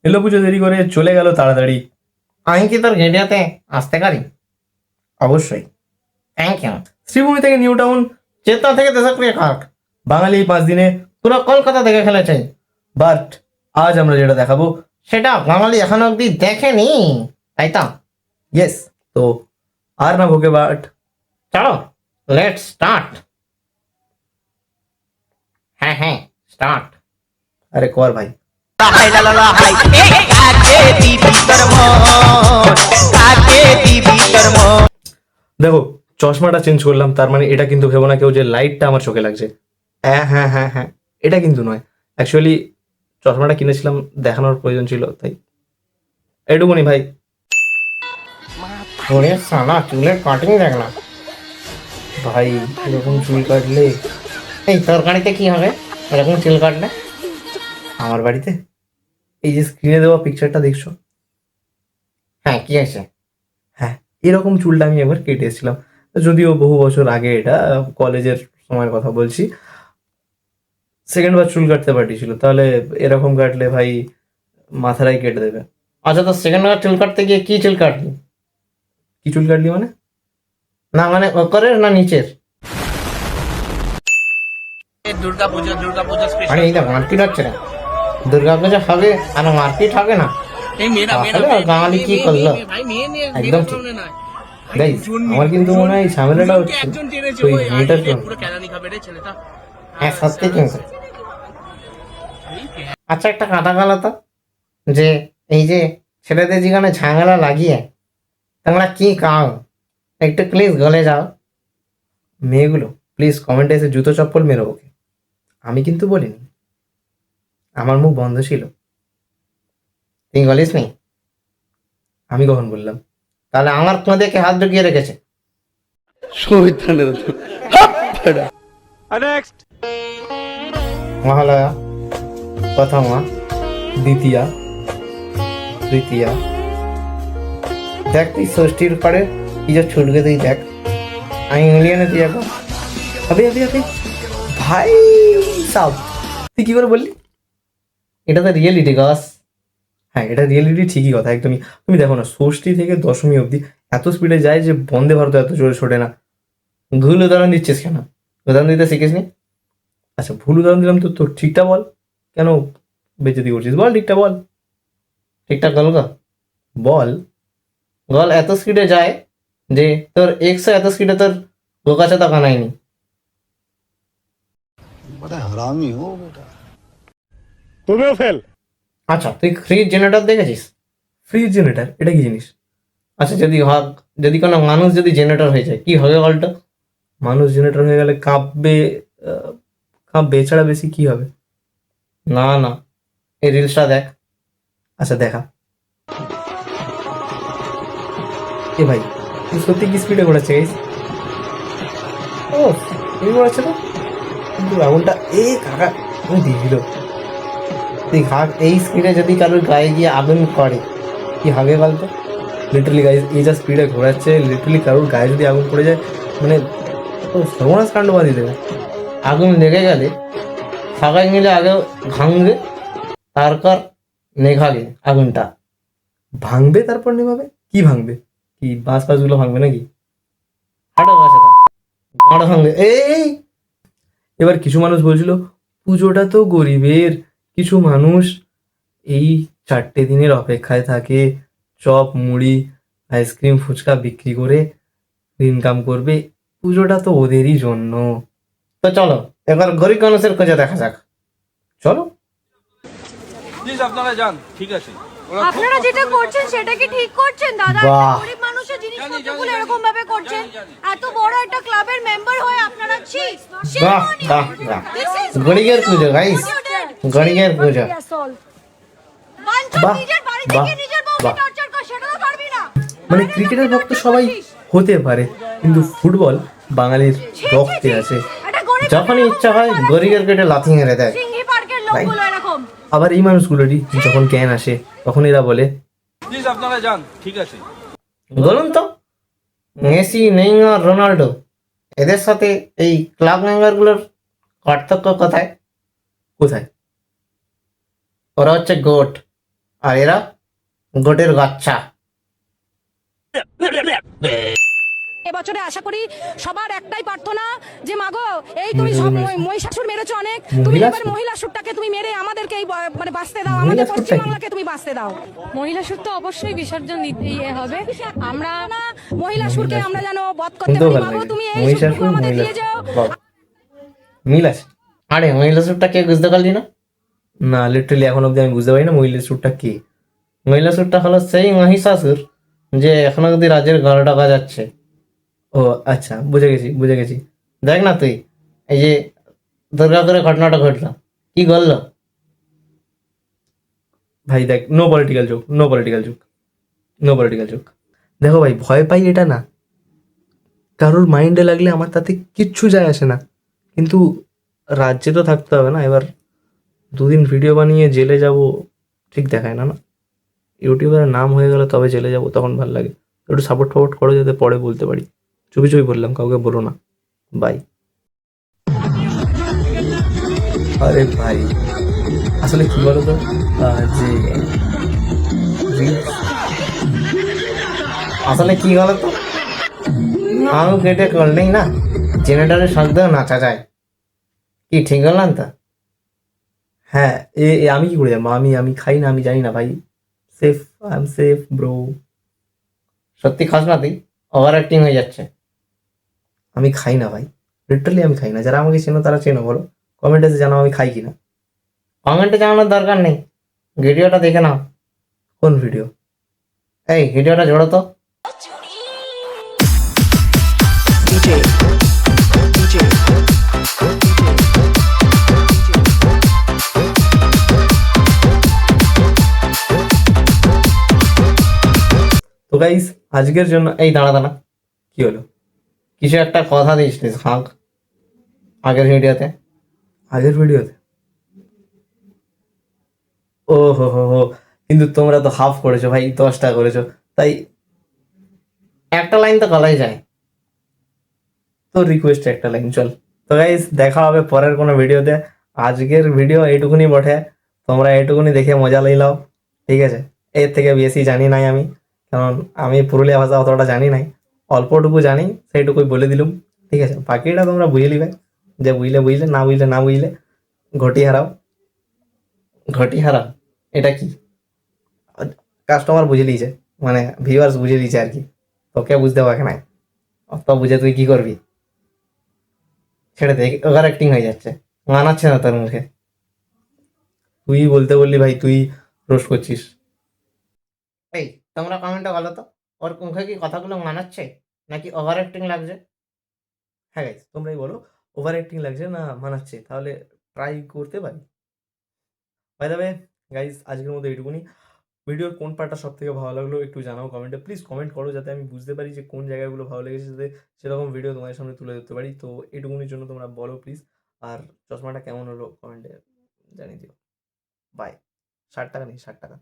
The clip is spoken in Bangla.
এলো পুজো দেরি করে চলে গেল তাড়াতাড়ি। আমি কি তোর গেডিয়াতে আসতে পারি? অবশ্যই। Thank you. শ্রীভূমি থেকে নিউ টাউন, চেতনা থেকে দেশপ্রিয় কাক, বাঙালি এই 5 দিনে। পুরো কলকাতা দেখে ফেলেছে। বাট আজ আমরা যেটা দেখাবো, সেটা বাঙালি এখনো অব্দি দেখেনি, তাই তো? ইয়েস। তো আর না ভোগে বাট, চলো লেটস স্টার্ট। হ্যাঁ হ্যাঁ স্টার্ট। আরে কর ভাই। দেখো চশমাটা চেঞ্জ করলাম, তার মানে এটা কিন্তু ভেবো না কেউ যে লাইটটা আমার চোখে লাগছে। হ্যাঁ হ্যাঁ হ্যাঁ হ্যাঁ, এটা কিন্তু নয়। অ্যাকচুয়ালি চশমাটা কিনেছিলাম, দেখানোর প্রয়োজন ছিল, তাই এটুকুনি ভাই। ওরে সালা চুলের কাটিং দেখলাম। ভাই এরকম চুল কাটলে এই তরকারিতে কি হবে এরকম চুল কাটলে? আমার বাড়িতে এই যে স্ক্রিনে দেওয়া পিকচারটা দেখছো, হ্যাঁ কি আছে? হ্যাঁ এরকম চুলটা আমি একবার কেটেছিলাম। যদিও বহু বছর আগে, এটা কলেজের সময়ের কথা বলছি। সেকেন্ড বার চুল কাটতে পাঠিয়েছিল, তাহলে এরকম কাটলে ভাই মাথাটাই কেটে দেবে। আচ্ছা তো সেকেন্ড বার চুল কাটতে গিয়ে কি চুল কাটলি? কি চুল কাটলি মানে? না মানে ওপরের না নিচের? দুর্গা পূজা আরে এই না মারপিট হচ্ছে না। দুর্গা পূজা হবে আর মারপিট হবে না? তাহলে আর বাঙালি কি করলো? একদম ঠিক। গাইস আমার কিন্তু মনে হয় এই ঝামেলাটা হচ্ছে ওই মেয়েটার জন্য। হ্যাঁ সত্যি কিন্তু। আচ্ছা একটা কথা বলো তো, যে এই যে ছেলেদের জীবনে ঝামেলা লাগিয়ে তোমরা কি খাও? একটু প্লিজ গলে যাও। মেয়েগুলো প্লিজ কমেন্টে এসে জুতো চপ্পল মেরো ওকে। আমি কিন্তু বলিনি, আমার মুখ বন্ধ ছিল। তুই বলিস নি? আমি কখন বললাম? তাহলে আমার কোঁদে কে হাত ঢুকিয়ে রেখেছে? মহালয়া, প্রথমা, দ্বিতীয়া, তৃতীয়া। দেখ তুই ষষ্ঠীর পরে কি যে ছুটবে তুই দেখ। আমি মিলিয়নে তুই এখন আবে আবে আবে ভাই সাব, তুই কি করে বললি? এটা তো রিয়েলিটি গাছ। হ্যাঁ এটা রিয়েলিটি, ঠিকই কথা একদমই। তুমি দেখো না, ষষ্ঠী থেকে দশমী অবধি এত স্পিডে যায় যে বন্দে ভারত এত জোরে ছোটে না। ভুল উদাহরণ দিচ্ছিস কেন? উদাহরণ দিতে শিখিস নি? আচ্ছা ভুল উদাহরণ দিলাম তো, তোর ঠিকটা বল। কেন বেজ্জতি করছিস? বল ঠিকটা বল। ঠিকঠাক গল গো। বল। গল এত স্পিডে যায় যে তোর এক্স এত স্পিডে তোর বোকাচা তো কানায়নি। बड़ा हरामी हो बेटा। তুমিও ফেল। আচ্ছা তুই ফ্রিজ জেনারেটর দেখেছিস? ফ্রিজ জেনারেটর এটা কি জিনিস? আচ্ছা যদি কোনো মানুষ যদি জেনারেটর হয়ে যায় কি হবে বলতো? মানুষ জেনারেটর হয়ে গেলে কাঁপবে। কাঁপবে, এছাড়া বেশি কি হবে? না না, এই রিলসটা দেখ। আচ্ছা দেখা। এ ভাই তুই সত্যি কি স্পিডে ঘোরাচ্ছে গাইস? ও তুমি ঘোরাচ্ছে তো, কিন্তু আগুনটা কাকা তুমি দিয়েছিল। তুই ভাব এই স্পিডে যদি কারোর গায়ে গিয়ে আগুন করে কি হবে বলতো? লিটারালি গাইস এই যা স্পিডে ঘোরাচ্ছে, লিটারালি কারোর গায়ে যদি আগুন পড়ে যায় মানে ও সর্বনাশ কাণ্ড বাঁধিয়ে দেবে। আগুন লেগে গেলে সবাই মিলে আগে ভাঙবে, তারপর নেভাবে আগুনটা। ভাঙবে তারপর নেভাবে? কি ভাঙবে? কি বাঁশ ফাঁসগুলো ভাঙবে নাকি? হাঁটো বাসাটা গাঁড় ভাঙবে। এই এবার কিছু মানুষ বলছিল পুজোটা তো গরিবের, কিছু মানুষ এই 4টে দিনের অপেক্ষায় থাকে, চপ মুড়ি আইসক্রিম ফুচকা বিক্রি করে ইনকাম করবে, পুজোটা তো ওদেরই জন্য। তো চলো এবার গরিব মানুষের খোঁজে দেখা যাক। চলো। প্লিজ আপনারা যান, ঠিক আছে। আপনারা যেটা করছেন সেটা কি ঠিক করছেন দাদা? একটা বাহ। গরিব মানুষের জিনিসপত্রগুলো এরকম ভাবে করছেন। এত বড় একটা ক্লাবের মেম্বার হয়ে আপনারা ছি। বাহ বাহ বাহ, গরিবের পুজো গাইস, গরিবের পুজো। বাহ, নিজের বাড়ি বাহ, থেকে নিজের বউকে বাহ। টর্চার কর, সেটা তো পারবি না। মানে ক্রিকেটের ভক্ত সবাই হতে পারে, কিন্তু ফুটবল বাঙালির রক্তে আছে। একটা গরিব যখনই ইচ্ছা হয় গরিবের পেটে লাথি মেরে দেয়। সিংহি পার্কের লোকগুলো এরকম। আবার এই মানুষগুলোরই যখন জ্ঞান আসে তখন এরা বলে প্লিজ আপনারা যান, ঠিক আছে। বলুন তো, মেসি নেইমার রোনাল্ডো এদের সাথে এই ক্লাব মেম্বারগুলোর পার্থক্য কোথায়? কোথায়? ওরা হচ্ছে গোট আর এরা গোটের বাচ্চা। এবছরে আশা করি সবার একটাই প্রার্থনা যে মাগো এই তুমি সব মহিষাসুর মেরেছো অনেক, তুমি এবার মহিলা সুরটাকে তুমি মেরে আমাদেরকে এই মানে বাঁচতে দাও, আমাদের পশ্চিমবাংলাকে তুমি বাঁচতে দাও। মহিলা সুর তো অবশ্যই বিসর্জন দিতেই হবে। আমরা না মহিলা সুরকে আমরা যেন বধ করতে পারি। মাগো তুমি এই সুরটুকু আমাদের দিয়ে যাও। মিল আছে? আরে মহিলা সুরটা কে বুঝতে পারলি না? না, লিটারালি এখন অব্দি আমি বুঝতে পারি না মহিলা স্যুটটা কি। মহিলা সুরটা হলো সেই মহিষাসুর যে এখনো অব্দি রাজ্যের গলাটা বাজাচ্ছে। ও আচ্ছা, বুঝে গেছি বুঝে গেছি। দেখ না তুই, এই যে দুর্গাপুরে ঘটনাটা ঘটলো, কি করলো? ভাই দেখ, no political joke, no political joke, no political joke. দেখো ভাই, ভয় পাই এটা না, কারোর মাইন্ডে লাগলে আমার তাতে কিচ্ছু যায় আসে না, কিন্তু রাজ্যে তো থাকতে হবে না। এবার দুদিন ভিডিও বানিয়ে জেলে যাব ঠিক দেখায় না। না, ইউটিউবারের নাম হয়ে গেলে তবে জেলে যাব, তখন ভালো লাগে। একটু সাপোর্ট ফাপোর্ট করো যাতে পরে বলতে পারি। চুপি চুপি বললাম, কাউকে বলো না। বাই। আরে ভাই, আসলে কি বলতো, যে আসলে কি হলো তো, নাম কেটে করলেই না জেনারেটরের শব্দেও নাচা যায়। কি ঠিক বললাম তো? হ্যাঁ, আমি কি করে যাবো? আমি খাই না, আমি জানি না ভাই। Safe, I am safe bro. সত্যি খাস না তুই? ওভার অ্যাক্টিং হয়ে যাচ্ছে। আমি খাই না ভাই, লিটারালি আমি খাই না। যারা আমাকে চেনো তারা চেনো, বলো কমেন্টে জানাও আমি খাই কিনা। কমেন্টে জানানোর দরকার নেই, ভিডিওটা দেখে নাও। কোন ভিডিও? এই ভিডিওটা জোড়ো তো। তো গাইস, আজকের জন্য এই দাঁড়া দাঁড়া, কি হলো? কিছু একটা কথা দিয়েছিলিস হাঁক আগের ভিডিওতে। আগের ভিডিওতে? ও হো হো হো, কিন্তু তোমরা তো হাফ করেছো ভাই, 10টা করেছো, তাই একটা লাইন তো বলাই যায়। তো রিকোয়েস্ট একটা লাইন চল। তো গাইস, দেখা হবে পরের কোনো ভিডিওতে। আজকের ভিডিও এইটুকুনি বটে, তোমরা এইটুকুনি দেখে মজা লইলাও, ঠিক আছে? এর থেকে বেশি জানি নাই আমি, কারণ আমি পুরুলিয়া ভাষা অতটা জানি নাই। অল্পটুকু জানি, সেইটুকুই বলে দিলুম, ঠিক আছে? বাকিটা তোমরা বুঝে নিবে, যে বুঝলে বুঝলে, না বুঝলে না বুঝলে। ঘটি হারাও। ঘটি হারাম এটা কি? কাস্টমার বুঝে লিয়েছে, মানে ভিউয়ার্স বুঝে লিয়েছে আর কি, তোকে বুঝতে হবে নাই। অত বুঝে তুই কি করবি? ছেড়ে দে, ওভার অ্যাক্টিং হয়ে যাচ্ছে, মানাচ্ছে না তোর মুখে। তুই বলতে বললি ভাই, তুই রোস্ট করছিস। এই তোমরা কমেন্টে বলো তো, ওর মুখে কি কথাগুলো মানাচ্ছে নাকি ওভার অ্যাক্টিং লাগছে? হ্যাঁ গাইস, তোমরাই বলো, ওভার অ্যাক্টিং লাগছে না মানাচ্ছে, তাহলে ট্রাই করতে পারি। বাই দ্য ওয়ে গাইস, আজকের মতো এইটুকুনি। ভিডিওর কোন পার্টটা সব থেকে ভালো লাগলো একটু জানাও কমেন্টে, প্লিজ কমেন্ট করো, যাতে আমি বুঝতে পারি যে কোন জায়গাগুলো ভালো লেগেছে, যাতে সেরকম ভিডিও তোমাদের সামনে তুলে ধরতে পারি। তো এইটুকুনির জন্য তোমরা বলো প্লিজ। আর চশমাটা কেমন হলো কমেন্টে জানিয়ে দিও। বাই। 60 টাকা নেই, 60 টাকা।